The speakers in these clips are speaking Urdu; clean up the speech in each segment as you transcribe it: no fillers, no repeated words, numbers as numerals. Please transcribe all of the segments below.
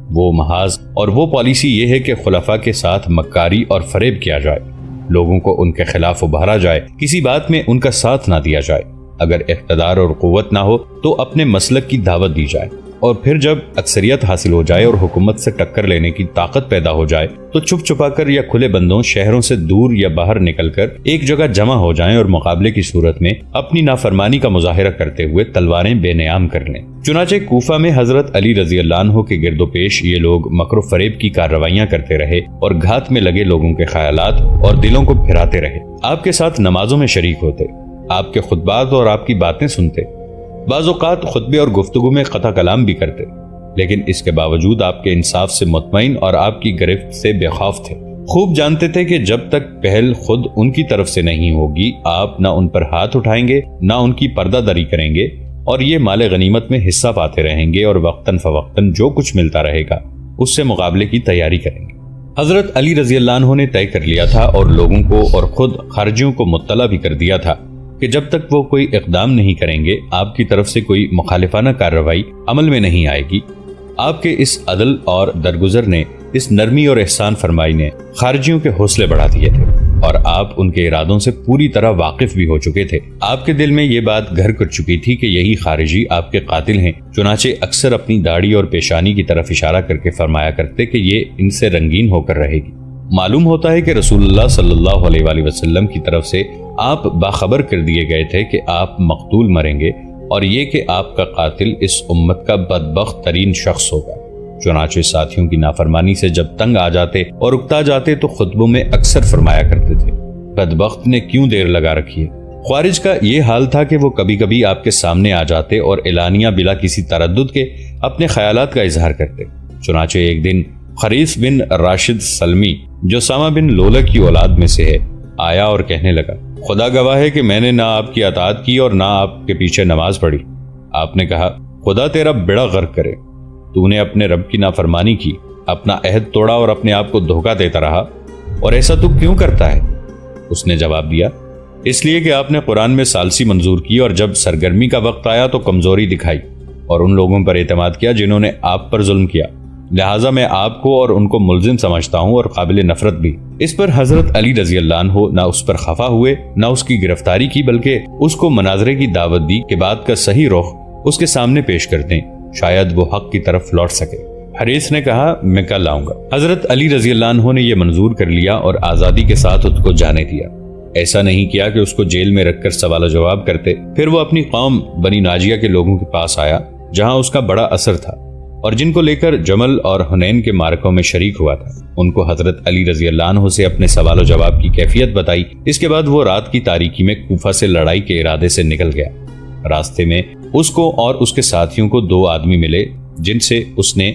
وہ محاذ اور وہ پالیسی یہ ہے کہ خلفاء کے ساتھ مکاری اور فریب کیا جائے، لوگوں کو ان کے خلاف ابھارا جائے، کسی بات میں ان کا ساتھ نہ دیا جائے، اگر اقتدار اور قوت نہ ہو تو اپنے مسلک کی دعوت دی جائے، اور پھر جب اکثریت حاصل ہو جائے اور حکومت سے ٹکر لینے کی طاقت پیدا ہو جائے تو چھپ چھپا کر یا کھلے بندوں شہروں سے دور یا باہر نکل کر ایک جگہ جمع ہو جائیں اور مقابلے کی صورت میں اپنی نافرمانی کا مظاہرہ کرتے ہوئے تلواریں بے نیام کر لیں۔ چنانچہ کوفہ میں حضرت علی رضی اللہ عنہ کے گرد و پیش یہ لوگ مکر و فریب کی کارروائیاں کرتے رہے اور گھات میں لگے لوگوں کے خیالات اور دلوں کو پھراتے رہے۔ آپ کے ساتھ نمازوں میں شریک ہوتے، آپ کے خطبات اور آپ کی باتیں سنتے، بعض اوقات خطبے اور گفتگو میں قطع کلام بھی کرتے، لیکن اس کے باوجود آپ کے انصاف سے مطمئن اور آپ کی گرفت سے بے خوف تھے۔ خوب جانتے تھے کہ جب تک پہل خود ان کی طرف سے نہیں ہوگی آپ نہ ان پر ہاتھ اٹھائیں گے نہ ان کی پردہ دری کریں گے، اور یہ مال غنیمت میں حصہ پاتے رہیں گے اور وقتاً فوقتاً جو کچھ ملتا رہے گا اس سے مقابلے کی تیاری کریں گے۔ حضرت علی رضی اللہ عنہ نے طے کر لیا تھا اور لوگوں کو اور خود خارجیوں کو مطلع بھی کر دیا تھا کہ جب تک وہ کوئی اقدام نہیں کریں گے آپ کی طرف سے کوئی مخالفانہ کارروائی عمل میں نہیں آئے گی۔ آپ کے اس عدل اور درگزر نے، اس نرمی اور احسان فرمائی نے خارجیوں کے حوصلے بڑھا دیے تھے، اور آپ ان کے ارادوں سے پوری طرح واقف بھی ہو چکے تھے۔ آپ کے دل میں یہ بات گھر کر چکی تھی کہ یہی خارجی آپ کے قاتل ہیں، چنانچہ اکثر اپنی داڑھی اور پیشانی کی طرف اشارہ کر کے فرمایا کرتے کہ یہ ان سے رنگین ہو کر رہے گی۔ معلوم ہوتا ہے کہ رسول اللہ صلی اللہ علیہ وآلہ وسلم کی طرف سے آپ باخبر کر دیے گئے تھے کہ آپ مقتول مریں گے، اور یہ کہ آپ کا قاتل اس امت کا بدبخت ترین شخص ہوگا۔ چنانچہ ساتھیوں کی نافرمانی سے جب تنگ آ جاتے اور اکتا جاتے تو خطبوں میں اکثر فرمایا کرتے تھے، بدبخت نے کیوں دیر لگا رکھی ہے۔ خوارج کا یہ حال تھا کہ وہ کبھی کبھی آپ کے سامنے آ جاتے اور اعلانیہ بلا کسی تردد کے اپنے خیالات کا اظہار کرتے۔ چنانچہ ایک دن خریس بن راشد سلمی جو سامہ بن لولہ کی اولاد میں سے ہے آیا اور کہنے لگا، خدا گواہ ہے کہ میں نے نہ آپ کی اطاعت کی اور نہ آپ کے پیچھے نماز پڑھی۔ آپ نے کہا، خدا تیرا بیڑا غرق کرے، تو نے اپنے رب کی نافرمانی کی، اپنا عہد توڑا اور اپنے آپ کو دھوکہ دیتا رہا، اور ایسا تو کیوں کرتا ہے؟ اس نے جواب دیا، اس لیے کہ آپ نے قرآن میں ثالثی منظور کی اور جب سرگرمی کا وقت آیا تو کمزوری دکھائی اور ان لوگوں پر اعتماد کیا جنہوں نے آپ پر ظلم کیا، لہٰذا میں آپ کو اور ان کو ملزم سمجھتا ہوں اور قابل نفرت بھی۔ اس پر حضرت علی رضی اللہ عنہ نہ اس پر خفا ہوئے نہ اس کی گرفتاری کی، بلکہ اس کو مناظرے کی دعوت دی کہ بات کا صحیح رخ اس کے سامنے پیش کر دیں، شاید وہ حق کی طرف لوٹ سکے۔ حریث نے کہا، میں کل آؤں گا۔ حضرت علی رضی اللہ عنہ نے یہ منظور کر لیا اور آزادی کے ساتھ اس کو جانے دیا۔ ایسا نہیں کیا کہ اس کو جیل میں رکھ کر سوال و جواب کرتے۔ پھر وہ اپنی قوم بنی ناجیہ کے لوگوں کے پاس آیا جہاں اس کا بڑا اثر تھا اور جن کو لے کر جمل اور حنین کے معرکوں میں شریک ہوا تھا۔ ان کو حضرت علی رضی اللہ عنہ سے اپنے سوال و جواب کی کیفیت بتائی۔ اس کے بعد وہ رات کی تاریکی میں کوفہ سے لڑائی کے ارادے سے نکل گیا۔ راستے میں اس کو اور اس کے ساتھیوں کو 2 آدمی ملے جن سے اس نے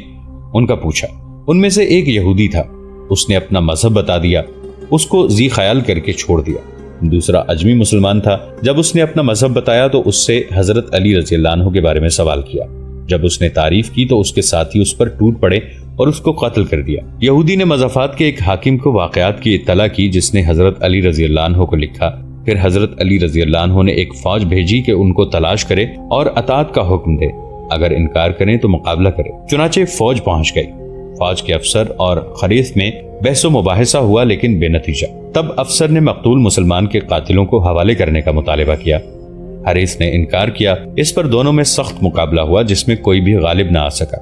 ان کا پوچھا۔ ان میں سے ایک یہودی تھا، اس نے اپنا مذہب بتا دیا، اس کو ذی خیال کر کے چھوڑ دیا۔ دوسرا اجمی مسلمان تھا، جب اس نے اپنا مذہب بتایا تو اس سے حضرت علی رضی اللہ عنہ کے بارے میں سوال کیا۔ جب اس نے تعریف کی تو اس کے ساتھی اس پر ٹوٹ پڑے اور اس کو قتل کر دیا۔ یہودی نے مضافات کے ایک حاکم کو واقعات کی اطلاع کی جس نے حضرت علی رضی اللہ عنہ کو لکھا۔ پھر حضرت علی رضی اللہ عنہ نے ایک فوج بھیجی کہ ان کو تلاش کرے اور اطاعت کا حکم دے، اگر انکار کریں تو مقابلہ کرے۔ چنانچہ فوج پہنچ گئی۔ فوج کے افسر اور خریث میں بحث و مباحثہ ہوا لیکن بے نتیجہ۔ تب افسر نے مقتول مسلمان کے قاتلوں کو حوالے کرنے کا مطالبہ کیا۔ حریث نے انکار کیا۔ اس پر دونوں میں سخت مقابلہ ہوا جس میں کوئی بھی غالب نہ آ سکا۔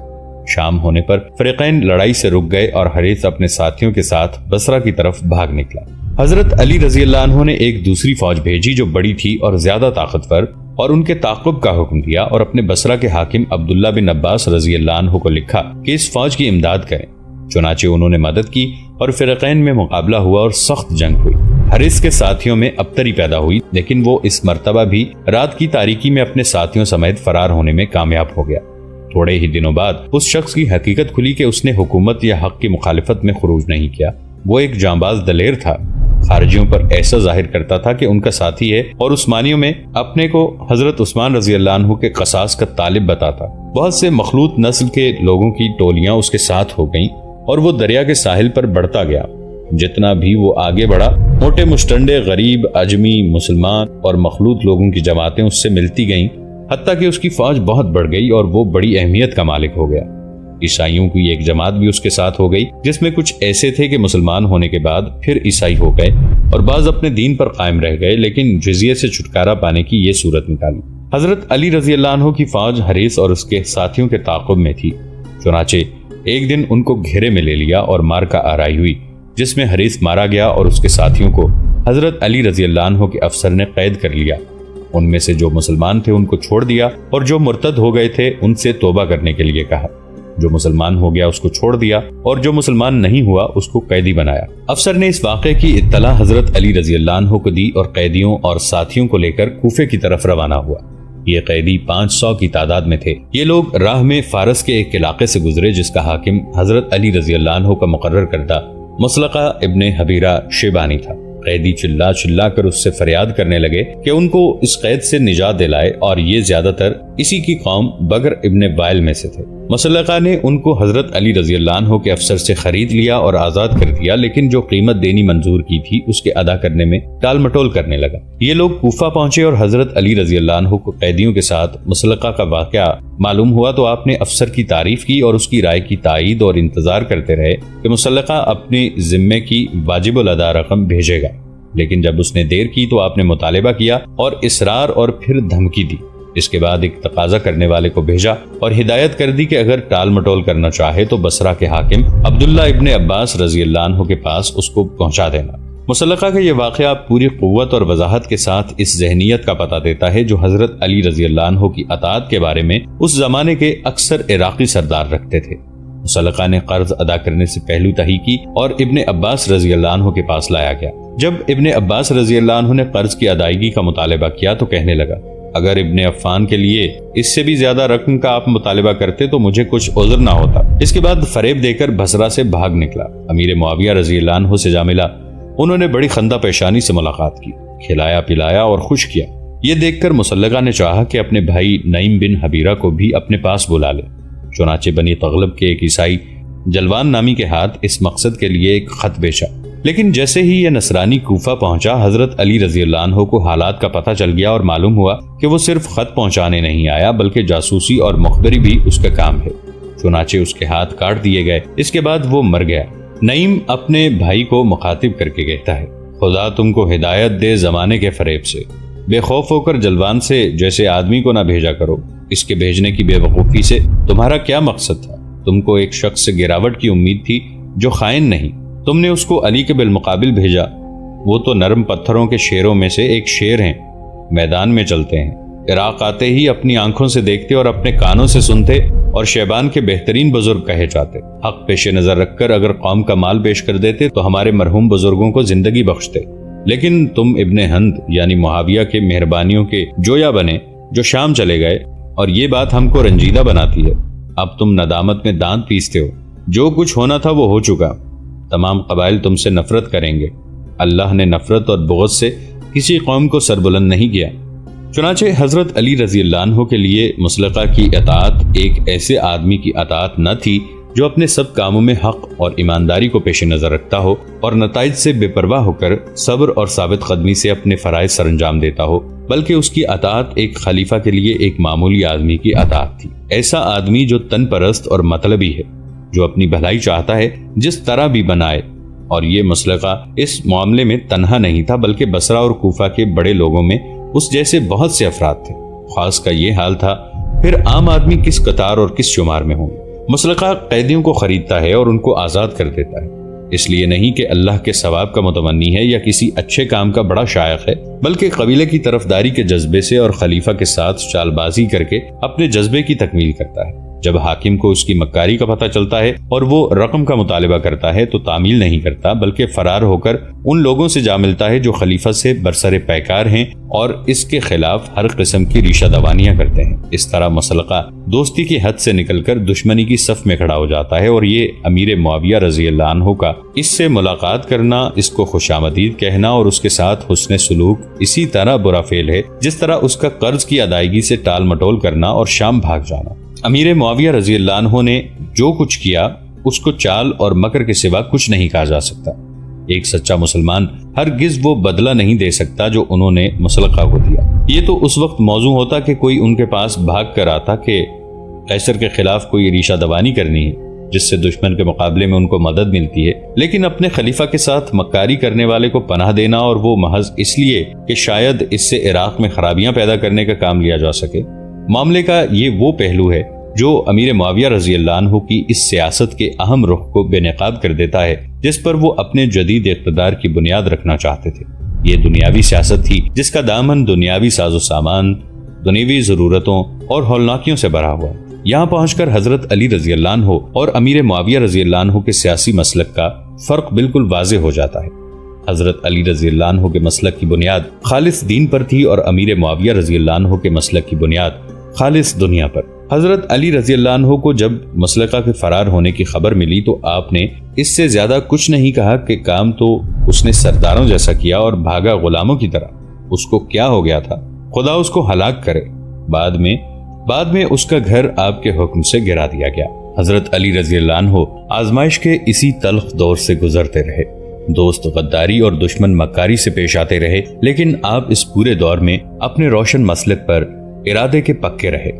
شام ہونے پر فریقین لڑائی سے رک گئے اور حریث اپنے ساتھیوں کے ساتھ بصرہ کی طرف بھاگ نکلا۔ حضرت علی رضی اللہ عنہ نے ایک دوسری فوج بھیجی جو بڑی تھی اور زیادہ طاقتور، اور ان کے تعاقب کا حکم دیا اور اپنے بصرہ کے حاکم عبداللہ بن عباس رضی اللہ عنہ کو لکھا کہ اس فوج کی امداد کریں۔ چنانچہ انہوں نے مدد کی اور فریقین میں مقابلہ ہوا اور سخت جنگ ہوئی۔ حریث کے ساتھیوں میں ابتری پیدا ہوئی لیکن وہ اس مرتبہ بھی رات کی تاریکی میں اپنے ساتھیوں سمیت فرار ہونے میں کامیاب ہو گیا۔ تھوڑے ہی دنوں بعد اس شخص کی حقیقت کھلی کہ اس نے حکومت یا حق کی مخالفت میں خروج نہیں کیا۔ وہ ایک جانباز دلیر تھا، خارجیوں پر ایسا ظاہر کرتا تھا کہ ان کا ساتھی ہے اور عثمانیوں میں اپنے کو حضرت عثمان رضی اللہ عنہ کے قصاص کا طالب بتاتا۔ بہت سے مخلوط نسل کے لوگوں کی ٹولیاں اس کے ساتھ ہو گئیں اور وہ دریا کے ساحل پر بڑھتا گیا۔ جتنا بھی وہ آگے بڑھا، موٹے مشٹنڈے غریب، اجمی، مسلمان اور مخلوط لوگوں کی جماعتیں اس سے ملتی گئیں، حتیٰ کہ اس کی فوج بہت بڑھ گئی اور وہ بڑی اہمیت کا مالک ہو گیا۔ عیسائیوں کی ایک جماعت بھی اس کے ساتھ ہو گئی، جس میں کچھ ایسے تھے کہ مسلمان ہونے کے بعد پھر عیسائی ہو گئے اور بعض اپنے دین پر قائم رہ گئے، لیکن جزیے سے چھٹکارا پانے کی یہ صورت نکالی۔ حضرت علی رضی اللہ عنہ کی فوج حریث اور اس کے ساتھیوں کے تعاقب میں تھی، چنانچہ ایک دن ان کو گھیرے میں لے لیا اور مار کا آرائی ہوئی، جس میں حریث مارا گیا اور اس کے ساتھیوں کو حضرت علی رضی اللہ عنہ کے افسر نے قید کر لیا۔ ان میں سے جو مسلمان تھے ان کو چھوڑ دیا اور جو مرتد ہو گئے تھے ان سے توبہ کرنے کے لیے کہا۔ جو مسلمان ہو گیا اس کو چھوڑ دیا اور جو مسلمان نہیں ہوا اس کو قیدی بنایا۔ افسر نے اس واقعے کی اطلاع حضرت علی رضی اللہ عنہ کو دی اور قیدیوں اور ساتھیوں کو لے کر کوفے کی طرف روانہ ہوا۔ یہ قیدی 500 کی تعداد میں تھے۔ یہ لوگ راہ میں فارس کے ایک علاقے سے گزرے جس کا حاکم حضرت علی رضی اللہ عنہ کا مقرر کردہ مسلقہ ابن حبیرہ شیبانی تھا۔ قیدی چلا چلا کر اس سے فریاد کرنے لگے کہ ان کو اس قید سے نجات دلائے، اور یہ زیادہ تر اسی کی قوم بگر ابن وائل میں سے تھے۔ مسلقہ نے ان کو حضرت علی رضی اللہ عنہ کے افسر سے خرید لیا اور آزاد کر دیا، لیکن جو قیمت دینی منظور کی تھی اس کے ادا کرنے میں ٹال مٹول کرنے لگا۔ یہ لوگ کوفہ پہنچے اور حضرت علی رضی اللہ عنہ کو قیدیوں کے ساتھ مسلقہ کا واقعہ معلوم ہوا تو آپ نے افسر کی تعریف کی اور اس کی رائے کی تائید اور انتظار کرتے رہے کہ مسلقہ اپنے ذمے کی واجب الادا رقم بھیجے گا، لیکن جب اس نے دیر کی تو آپ نے مطالبہ کیا اور اصرار اور پھر دھمکی دی۔ اس کے بعد ایک تقاضا کرنے والے کو بھیجا اور ہدایت کر دی کہ اگر ٹال مٹول کرنا چاہے تو بصرہ کے حاکم عبداللہ ابن عباس رضی اللہ عنہ کے پاس اس کو پہنچا دینا۔ مسلقہ کا یہ واقعہ پوری قوت اور وضاحت کے ساتھ اس ذہنیت کا پتہ دیتا ہے جو حضرت علی رضی اللہ عنہ کی اطاعت کے بارے میں اس زمانے کے اکثر عراقی سردار رکھتے تھے۔ مسلقہ نے قرض ادا کرنے سے پہلو تہی کی اور ابن عباس رضی اللہ عنہ کے پاس لایا گیا۔ جب ابن عباس رضی اللہ عنہ نے قرض کی ادائیگی کا مطالبہ کیا تو کہنے لگا، اگر ابن عفان کے لیے اس سے بھی زیادہ رقم کا آپ مطالبہ کرتے تو مجھے کچھ عذر نہ ہوتا۔ اس کے بعد فریب دے کر بصرہ سے بھاگ نکلا۔ امیر معاویہ رضی اللہ عنہ سے جا ملا، انہوں نے بڑی خندہ پیشانی سے ملاقات کی، کھلایا پلایا اور خوش کیا۔ یہ دیکھ کر مسلقہ نے چاہا کہ اپنے بھائی نعیم بن حبیرہ کو بھی اپنے پاس بلا لے۔ چنانچہ بنی تغلب کے ایک عیسائی جلوان نامی کے ہاتھ اس مقصد کے لیے ایک خط بھیجا، لیکن جیسے ہی یہ نصرانی کوفہ پہنچا حضرت علی رضی اللہ عنہ کو حالات کا پتہ چل گیا اور معلوم ہوا کہ وہ صرف خط پہنچانے نہیں آیا بلکہ جاسوسی اور مخبری بھی اس کا کام ہے۔ چنانچہ اس کے ہاتھ کاٹ دیے گئے۔ اس کے بعد وہ مر گیا۔ نعیم اپنے بھائی کو مخاطب کر کے کہتا ہے، خدا تم کو ہدایت دے زمانے کے فریب سے، بے خوف ہو کر جلوان سے جیسے آدمی کو نہ بھیجا کرو۔ اس کے بھیجنے کی بے وقوفی سے تمہارا کیا مقصد تھا؟ تم کو ایک شخص سے گراوٹ کی امید تھی جو خائن نہیں، تم نے اس کو علی کے بالمقابل بھیجا۔ وہ تو نرم پتھروں کے شیروں میں سے ایک شیر ہیں، میدان میں چلتے ہیں، عراق آتے ہی اپنی آنکھوں سے دیکھتے اور اپنے کانوں سے سنتے اور شیبان کے بہترین بزرگ کہے جاتے۔ حق پیش نظر رکھ کر اگر قوم کا مال پیش کر دیتے تو ہمارے مرحوم بزرگوں کو زندگی بخشتے، لیکن تم ابن ہند یعنی معاویہ کے مہربانیوں کے جویا بنے جو شام چلے گئے، اور یہ بات ہم کو رنجیدہ بناتی ہے۔ اب تم ندامت میں دانت پیستے ہو، جو کچھ ہونا تھا وہ ہو چکا، تمام قبائل تم سے نفرت کریں گے۔ اللہ نے نفرت اور بغض سے کسی قوم کو سربلند نہیں کیا۔ چنانچہ حضرت علی رضی اللہ عنہ کے لیے مسلقہ کی اطاعت ایک ایسے آدمی کی اطاعت نہ تھی جو اپنے سب کاموں میں حق اور ایمانداری کو پیش نظر رکھتا ہو اور نتائج سے بے پرواہ ہو کر صبر اور ثابت قدمی سے اپنے فرائض سر انجام دیتا ہو، بلکہ اس کی اطاعت ایک خلیفہ کے لیے ایک معمولی آدمی کی اطاعت تھی۔ ایسا آدمی جو تن پرست اور مطلبی ہے، جو اپنی بھلائی چاہتا ہے جس طرح بھی بنائے۔ اور یہ مسلقہ اس معاملے میں تنہا نہیں تھا بلکہ بصرہ اور کوفہ کے بڑے لوگوں میں اس جیسے بہت سے افراد تھے۔ خاص کا یہ حال تھا، پھر عام آدمی کس قطار اور کس شمار میں ہوں۔ مسلقہ قیدیوں کو خریدتا ہے اور ان کو آزاد کر دیتا ہے، اس لیے نہیں کہ اللہ کے ثواب کا متمنی ہے یا کسی اچھے کام کا بڑا شائق ہے، بلکہ قبیلے کی طرفداری کے جذبے سے اور خلیفہ کے ساتھ چال بازی کر کے اپنے جذبے کی تکمیل کرتا ہے۔ جب حاکم کو اس کی مکاری کا پتہ چلتا ہے اور وہ رقم کا مطالبہ کرتا ہے تو تعمیل نہیں کرتا بلکہ فرار ہو کر ان لوگوں سے جا ملتا ہے جو خلیفہ سے برسر پیکار ہیں اور اس کے خلاف ہر قسم کی ریشہ دوانیاں کرتے ہیں۔ اس طرح مسلقہ دوستی کی حد سے نکل کر دشمنی کی صف میں کھڑا ہو جاتا ہے، اور یہ امیر معاویہ رضی اللہ عنہ کا اس سے ملاقات کرنا، اس کو خوش آمدید کہنا اور اس کے ساتھ حسن سلوک اسی طرح برا فعل ہے جس طرح اس کا قرض کی ادائیگی سے ٹال مٹول کرنا اور شام بھاگ جانا۔ امیر معاویہ رضی اللہ عنہ نے جو کچھ کیا اس کو چال اور مکر کے سوا کچھ نہیں کہا جا سکتا۔ ایک سچا مسلمان ہرگز وہ بدلہ نہیں دے سکتا جو انہوں نے مسلقہ کو دیا۔ یہ تو اس وقت موضوع ہوتا کہ کوئی ان کے پاس بھاگ کر آتا کہ قیصر کے خلاف کوئی ریشہ دوانی کرنی ہے جس سے دشمن کے مقابلے میں ان کو مدد ملتی ہے، لیکن اپنے خلیفہ کے ساتھ مکاری کرنے والے کو پناہ دینا، اور وہ محض اس لیے کہ شاید اس سے عراق میں خرابیاں پیدا کرنے کا کام لیا جا سکے۔ معاملے کا یہ وہ پہلو ہے جو امیر معاویہ رضی اللہ عنہ کی اس سیاست کے اہم رخ کو بے نقاب کر دیتا ہے جس پر وہ اپنے جدید اقتدار کی بنیاد رکھنا چاہتے تھے۔ یہ دنیاوی سیاست تھی جس کا دامن دنیاوی ساز و سامان، دنیاوی ضرورتوں اور ہولناکیوں سے بھرا ہوا۔ یہاں پہنچ کر حضرت علی رضی اللہ عنہ اور امیر معاویہ رضی اللہ عنہ کے سیاسی مسلک کا فرق بالکل واضح ہو جاتا ہے۔ حضرت علی رضی اللہ عنہ کے مسلک کی بنیاد خالص دین پر تھی اور امیر معاویہ رضی اللہ عنہ کے مسلک کی بنیاد خالص دنیا پر۔ حضرت علی رضی اللہ عنہ کو جب مسلکہ کے فرار ہونے کی خبر ملی تو آپ نے اس سے زیادہ کچھ نہیں کہا کہ کام تو اس نے سرداروں جیسا کیا اور بھاگا غلاموں کی طرح۔ اس کو کیا ہو گیا تھا؟ خدا اس کو ہلاک کرے۔ بعد میں اس کا گھر آپ کے حکم سے گرا دیا گیا۔ حضرت علی رضی اللہ عنہ آزمائش کے اسی تلخ دور سے گزرتے رہے۔ دوست غداری اور دشمن مکاری سے پیش آتے رہے، لیکن آپ اس پورے دور میں اپنے روشن مسلک پر ارادے کے پکے رہے۔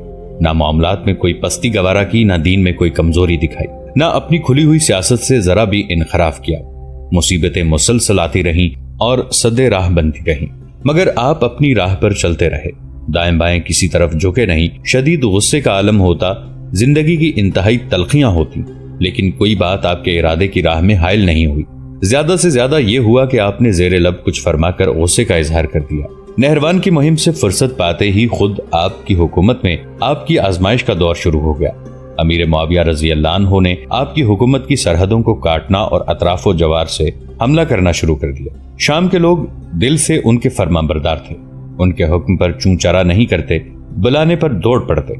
نہ معاملات میں کوئی پستی گوارا کی، نہ دین میں کوئی کمزوری دکھائی، نہ اپنی کھلی ہوئی سیاست سے ذرا بھی انحراف کیا۔ مصیبتیں مسلسل آتی رہیں اور سدے راہ بنتی رہیں، مگر آپ اپنی راہ پر چلتے رہے، دائیں بائیں کسی طرف جھکے نہیں۔ شدید غصے کا عالم ہوتا، زندگی کی انتہائی تلخیاں ہوتی، لیکن کوئی بات آپ کے ارادے کی راہ میں حائل نہیں ہوئی۔ زیادہ سے زیادہ یہ ہوا کہ آپ نے زیر لب کچھ فرما کر غصے کا اظہار کر دیا۔ نہروان کی مہم سے فرصت پاتے ہی خود آپ کی حکومت میں آپ کی آزمائش کا دور شروع ہو گیا۔ امیر معاویہ رضی اللہ عنہ نے آپ کی حکومت کی سرحدوں کو کاٹنا اور اطراف و جوار سے حملہ کرنا شروع کر دیا۔ شام کے لوگ دل سے ان کے فرمانبردار تھے، ان کے حکم پر چوں چرا نہیں کرتے، بلانے پر دوڑ پڑتے۔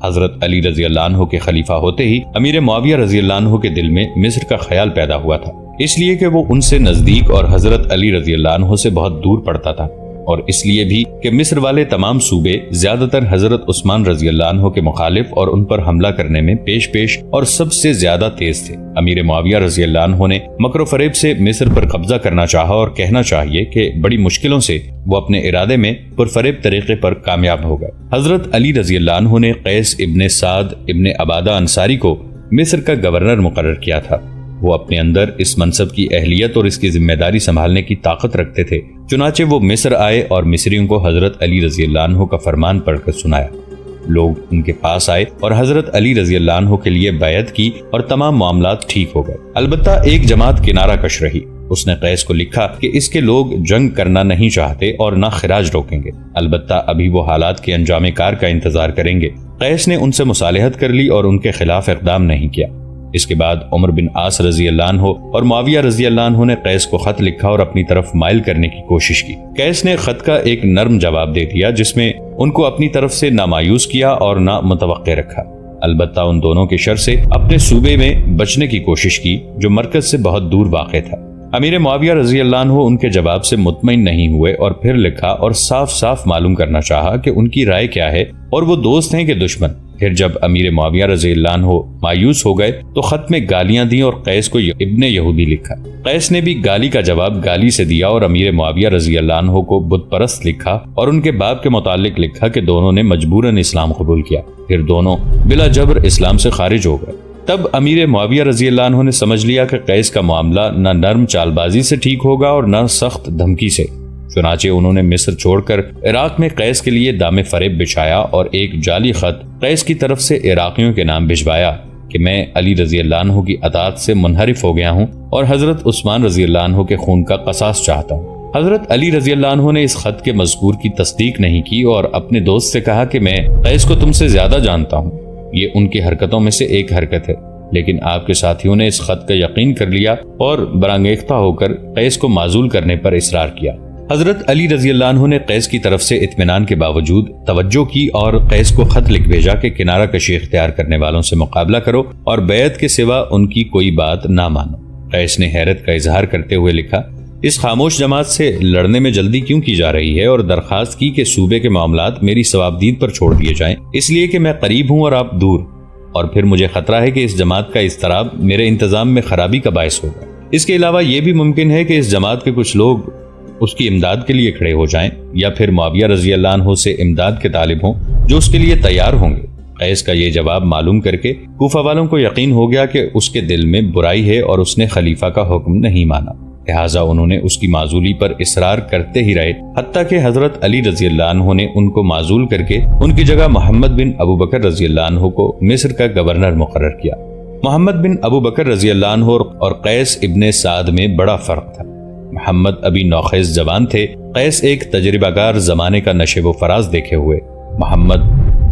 حضرت علی رضی اللہ عنہ کے خلیفہ ہوتے ہی امیر معاویہ رضی اللہ عنہ کے دل میں مصر کا خیال پیدا ہوا تھا، اس لیے کہ وہ ان سے نزدیک اور حضرت علی رضی اللہ عنہ سے بہت دور پڑتا تھا، اور اس لیے بھی کہ مصر والے تمام صوبے زیادہ تر حضرت عثمان رضی اللہ عنہ کے مخالف اور ان پر حملہ کرنے میں پیش اور سب سے زیادہ تیز تھے۔ امیر معاویہ رضی اللہ عنہ نے مکر و فریب سے مصر پر قبضہ کرنا چاہا، اور کہنا چاہیے کہ بڑی مشکلوں سے وہ اپنے ارادے میں پرفریب طریقے پر کامیاب ہو گئے۔ حضرت علی رضی اللہ عنہ نے قیس ابن سعد ابن عبادہ انصاری کو مصر کا گورنر مقرر کیا تھا۔ وہ اپنے اندر اس منصب کی اہلیت اور اس کی ذمہ داری سنبھالنے کی طاقت رکھتے تھے، چنانچہ وہ مصر آئے اور مصریوں کو حضرت علی رضی اللہ عنہ کا فرمان پڑھ کر سنایا۔ لوگ ان کے پاس آئے اور حضرت علی رضی اللہ عنہ کے لیے بیعت کی اور تمام معاملات ٹھیک ہو گئے۔ البتہ ایک جماعت کنارہ کش رہی۔ اس نے قیس کو لکھا کہ اس کے لوگ جنگ کرنا نہیں چاہتے اور نہ خراج روکیں گے، البتہ ابھی وہ حالات کے انجام کار کا انتظار کریں گے۔ قیس نے ان سے مصالحت کر لی اور ان کے خلاف اقدام نہیں کیا۔ اس کے بعد عمر بن عاص رضی اللہ عنہ اور معاویہ رضی اللہ عنہ نے قیس کو خط لکھا اور اپنی طرف مائل کرنے کی کوشش کی۔ قیس نے خط کا ایک نرم جواب دے دیا جس میں ان کو اپنی طرف سے نہ مایوس کیا اور نہ متوقع رکھا، البتہ ان دونوں کے شر سے اپنے صوبے میں بچنے کی کوشش کی جو مرکز سے بہت دور واقع تھا۔ امیر معاویہ رضی اللہ عنہ ان کے جواب سے مطمئن نہیں ہوئے اور پھر لکھا اور صاف صاف معلوم کرنا چاہا کہ ان کی رائے کیا ہے اور وہ دوست ہیں کہ دشمن۔ پھر جب امیر معاویہ رضی اللہ عنہ مایوس ہو گئے تو خط میں گالیاں دیں اور قیس کو ابن یہودی لکھا۔ قیس نے بھی گالی کا جواب گالی سے دیا اور امیر معاویہ رضی اللہ عنہ کو بت پرست لکھا اور ان کے باپ کے متعلق لکھا کہ دونوں نے مجبوراً اسلام قبول کیا۔ پھر دونوں بلا جبر اسلام سے خارج ہو گئے۔ تب امیر معاویہ رضی اللہ عنہ نے سمجھ لیا کہ قیس کا معاملہ نہ نرم چال بازی سے ٹھیک ہوگا اور نہ سخت دھمکی سے، چنانچہ انہوں نے مصر چھوڑ کر عراق میں قیس کے لیے دام فریب بچھایا اور ایک جعلی خط قیس کی طرف سے عراقیوں کے نام بھجوایا کہ میں علی رضی اللہ عنہ کی اطاعت سے منحرف ہو گیا ہوں اور حضرت عثمان رضی اللہ عنہ کے خون کا قصاص چاہتا ہوں۔ حضرت علی رضی اللہ عنہ نے اس خط کے مذکور کی تصدیق نہیں کی اور اپنے دوست سے کہا کہ میں قیس کو تم سے زیادہ جانتا ہوں، یہ ان کی حرکتوں میں سے ایک حرکت ہے، لیکن آپ کے ساتھیوں نے اس خط کا یقین کر لیا اور برانگیختہ ہو کر قیس کو معزول کرنے پر اصرار کیا۔ حضرت علی رضی اللہ عنہ نے قیس کی طرف سے اطمینان کے باوجود توجہ کی اور قیس کو خط لکھ بھیجا کہ کنارہ کشی اختیار کرنے والوں سے مقابلہ کرو اور بیعت کے سوا ان کی کوئی بات نہ مانو۔ قیس نے حیرت کا اظہار کرتے ہوئے لکھا، اس خاموش جماعت سے لڑنے میں جلدی کیوں کی جا رہی ہے، اور درخواست کی کہ صوبے کے معاملات میری ثوابدید پر چھوڑ دیے جائیں، اس لیے کہ میں قریب ہوں اور آپ دور، اور پھر مجھے خطرہ ہے کہ اس جماعت کا اضطراب میرے انتظام میں خرابی کا باعث ہوگا۔ اس کے علاوہ یہ بھی ممکن ہے کہ اس جماعت کے کچھ لوگ اس کی امداد کے لیے کھڑے ہو جائیں یا پھر معاویہ رضی اللہ عنہ سے امداد کے طالب ہوں جو اس کے لیے تیار ہوں گے۔ قیس کا یہ جواب معلوم کر کے کوفہ والوں کو یقین ہو گیا کہ اس کے دل میں برائی ہے اور اس نے خلیفہ کا حکم نہیں مانا، لہٰذا انہوں نے اس کی معزولی پر اصرار کرتے ہی رہے، حتیٰ کہ حضرت علی رضی اللہ عنہ نے ان کو معزول کر کے ان کی جگہ محمد بن ابو بکر رضی اللہ عنہ کو مصر کا گورنر مقرر کیا۔ محمد بن ابو بکر رضی اللہ عنہ اور قیس ابن سعد میں بڑا فرق تھا۔ محمد ابھی نوخیز جوان تھے، قیس ایک تجربہ کار زمانے کا نشیب و فراز دیکھے ہوئے۔ محمد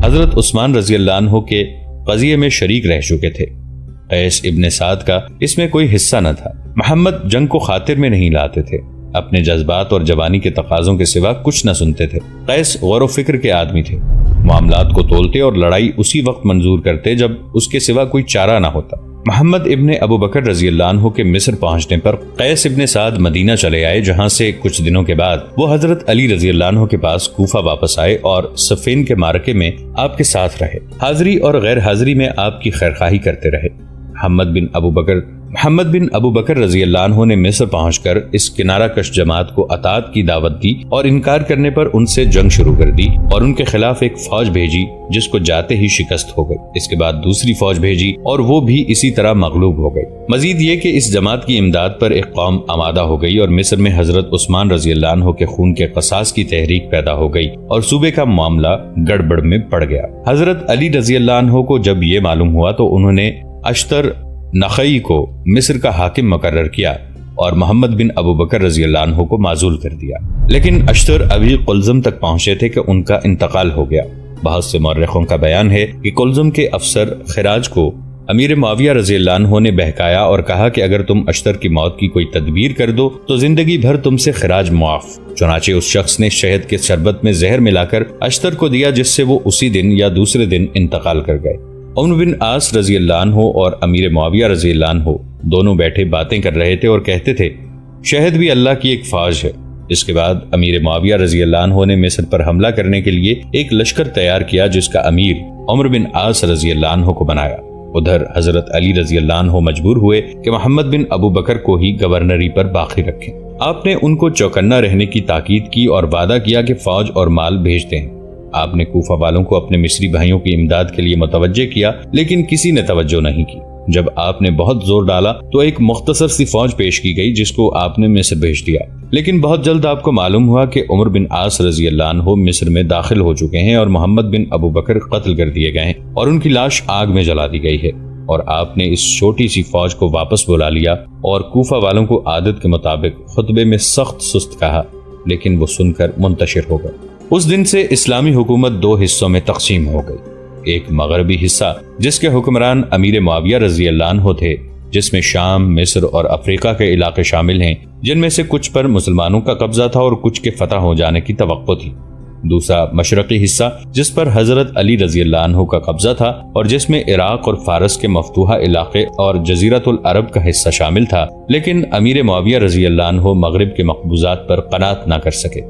حضرت عثمان رضی اللہ عنہ کے قضیے میں شریک رہ چکے تھے، قیس ابن سعد کا اس میں کوئی حصہ نہ تھا۔ محمد جنگ کو خاطر میں نہیں لاتے تھے، اپنے جذبات اور جوانی کے تقاضوں کے سوا کچھ نہ سنتے تھے۔ قیس غور و فکر کے آدمی تھے، معاملات کو تولتے اور لڑائی اسی وقت منظور کرتے جب اس کے سوا کوئی چارہ نہ ہوتا۔ محمد ابن ابو بکر رضی اللہ عنہ کے مصر پہنچنے پر قیس ابن سعد مدینہ چلے آئے، جہاں سے کچھ دنوں کے بعد وہ حضرت علی رضی اللہ عنہ کے پاس کوفہ واپس آئے اور صفین کے معرکے میں آپ کے ساتھ رہے، حاضری اور غیر حاضری میں آپ کی خیرخواہی کرتے رہے۔ محمد بن ابو بکر رضی اللہ عنہ نے مصر پہنچ کر اس کنارہ کش جماعت کو اطاعت کی دعوت دی اور انکار کرنے پر ان سے جنگ شروع کر دی اور ان کے خلاف ایک فوج بھیجی جس کو جاتے ہی شکست ہو گئی۔ اس کے بعد دوسری فوج بھیجی اور وہ بھی اسی طرح مغلوب ہو گئی۔ مزید یہ کہ اس جماعت کی امداد پر ایک قوم آمادہ ہو گئی اور مصر میں حضرت عثمان رضی اللہ عنہ کے خون کے قصاص کی تحریک پیدا ہو گئی اور صوبے کا معاملہ گڑبڑ میں پڑ گیا۔ حضرت علی رضی اللہ عنہ کو جب یہ معلوم ہوا تو انہوں نے اشتر نخعی کو مصر کا حاکم مقرر کیا اور محمد بن ابو بکر رضی اللہ عنہ کو معزول کر دیا، لیکن اشتر ابھی قلزم تک پہنچے تھے کہ ان کا انتقال ہو گیا۔ بہت سے مورخوں کا بیان ہے کہ قلزم کے افسر خراج کو امیر معاویہ رضی اللہ عنہ نے بہکایا اور کہا کہ اگر تم اشتر کی موت کی کوئی تدبیر کر دو تو زندگی بھر تم سے خراج معاف۔ چنانچہ اس شخص نے شہد کے شربت میں زہر ملا کر اشتر کو دیا، جس سے وہ اسی دن یا دوسرے دن انتقال کر گئے۔ عمرو بن عاص رضی اللہ عنہ اور امیر معاویہ رضی اللہ عنہ دونوں بیٹھے باتیں کر رہے تھے اور کہتے تھے شہد بھی اللہ کی ایک فوج ہے۔ اس کے بعد امیر معاویہ رضی اللہ عنہ نے مصر پر حملہ کرنے کے لیے ایک لشکر تیار کیا جس کا امیر عمرو بن عاص رضی اللہ عنہ کو بنایا۔ ادھر حضرت علی رضی اللہ عنہ مجبور ہوئے کہ محمد بن ابو بکر کو ہی گورنری پر باقی رکھیں۔ آپ نے ان کو چوکنا رہنے کی تاکید کی اور وعدہ کیا کہ فوج اور مال بھیجتے ہیں۔ آپ نے کوفہ والوں کو اپنے مصری بھائیوں کی امداد کے لیے متوجہ کیا، لیکن کسی نے توجہ نہیں کی۔ جب آپ نے بہت زور ڈالا تو ایک مختصر سی فوج پیش کی گئی جس کو آپ نے مصر بھیج دیا، لیکن بہت جلد آپ کو معلوم ہوا کہ عمر بن عاص رضی اللہ عنہ مصر میں داخل ہو چکے ہیں اور محمد بن ابو بکر قتل کر دیے گئے ہیں اور ان کی لاش آگ میں جلا دی گئی ہے، اور آپ نے اس چھوٹی سی فوج کو واپس بلا لیا اور کوفہ والوں کو عادت کے مطابق خطبے میں سخت سست کہا، لیکن وہ سن کر منتشر ہو گئے۔ اس دن سے اسلامی حکومت دو حصوں میں تقسیم ہو گئی، ایک مغربی حصہ جس کے حکمران امیر معاویہ رضی اللہ عنہ تھے، جس میں شام، مصر اور افریقہ کے علاقے شامل ہیں، جن میں سے کچھ پر مسلمانوں کا قبضہ تھا اور کچھ کے فتح ہو جانے کی توقع تھی۔ دوسرا مشرقی حصہ جس پر حضرت علی رضی اللہ عنہ کا قبضہ تھا اور جس میں عراق اور فارس کے مفتوحہ علاقے اور جزیرۃ العرب کا حصہ شامل تھا، لیکن امیر معاویہ رضی اللہ عنہ مغرب کے مقبوضات پر قناعت نہ کر سکے۔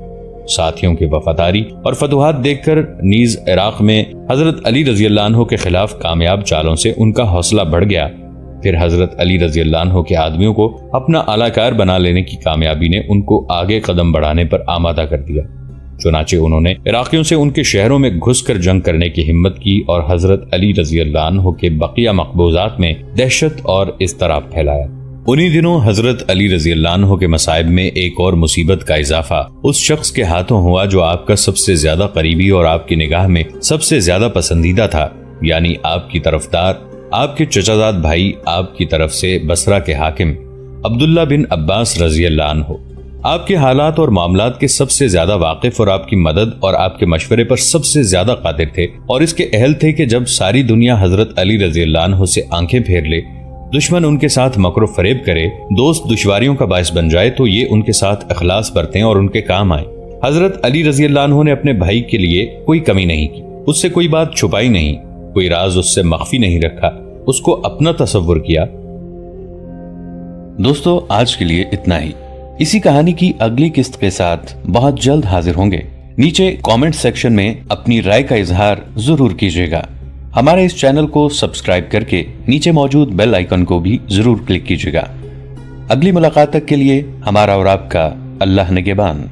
ساتھیوں کی وفاداری اور فتوحات دیکھ کر نیز عراق میں حضرت علی رضی اللہ عنہ کے خلاف کامیاب چالوں سے ان کا حوصلہ بڑھ گیا۔ پھر حضرت علی رضی اللہ عنہ کے آدمیوں کو اپنا اعلی کار بنا لینے کی کامیابی نے ان کو آگے قدم بڑھانے پر آمادہ کر دیا۔ چنانچہ انہوں نے عراقیوں سے ان کے شہروں میں گھس کر جنگ کرنے کی ہمت کی اور حضرت علی رضی اللہ عنہ کے بقیہ مقبوضات میں دہشت اور اضطراب پھیلایا۔ انہی دنوں حضرت علی رضی اللہ عنہ کے مصائب میں ایک اور مصیبت کا اضافہ اس شخص کے ہاتھوں ہوا جو آپ کا سب سے زیادہ قریبی اور آپ کی نگاہ میں سب سے زیادہ پسندیدہ تھا، یعنی آپ کی طرفدار، آپ کے چچا زاد بھائی، آپ کی طرف سے بصرہ کے حاکم عبداللہ بن عباس رضی اللہ عنہ۔ آپ کے حالات اور معاملات کے سب سے زیادہ واقف اور آپ کی مدد اور آپ کے مشورے پر سب سے زیادہ قادر تھے، اور اس کے اہل تھے کہ جب ساری دنیا حضرت علی رضی اللہ عنہ سے آنکھیں پھیر لے، دشمن ان کے ساتھ مکر و فریب کرے، دوست دشواریوں کا باعث بن جائے، تو یہ ان کے ساتھ اخلاص برتیں اور ان کے کام آئیں۔ حضرت علی رضی اللہ عنہ نے اپنے بھائی کے لیے کوئی کمی نہیں کی، اس سے کوئی بات چھپائی نہیں، کوئی راز اس سے مخفی نہیں رکھا، اس کو اپنا تصور کیا۔ دوستو، آج کے لیے اتنا ہی۔ اسی کہانی کی اگلی قسط کے ساتھ بہت جلد حاضر ہوں گے۔ نیچے کامنٹ سیکشن میں اپنی رائے کا اظہار ضرور کیجیے گا۔ ہمارے اس چینل کو سبسکرائب کر کے نیچے موجود بیل آئیکن کو بھی ضرور کلک کیجیے گا۔ اگلی ملاقات تک کے لیے ہمارا اور آپ کا اللہ نگہبان۔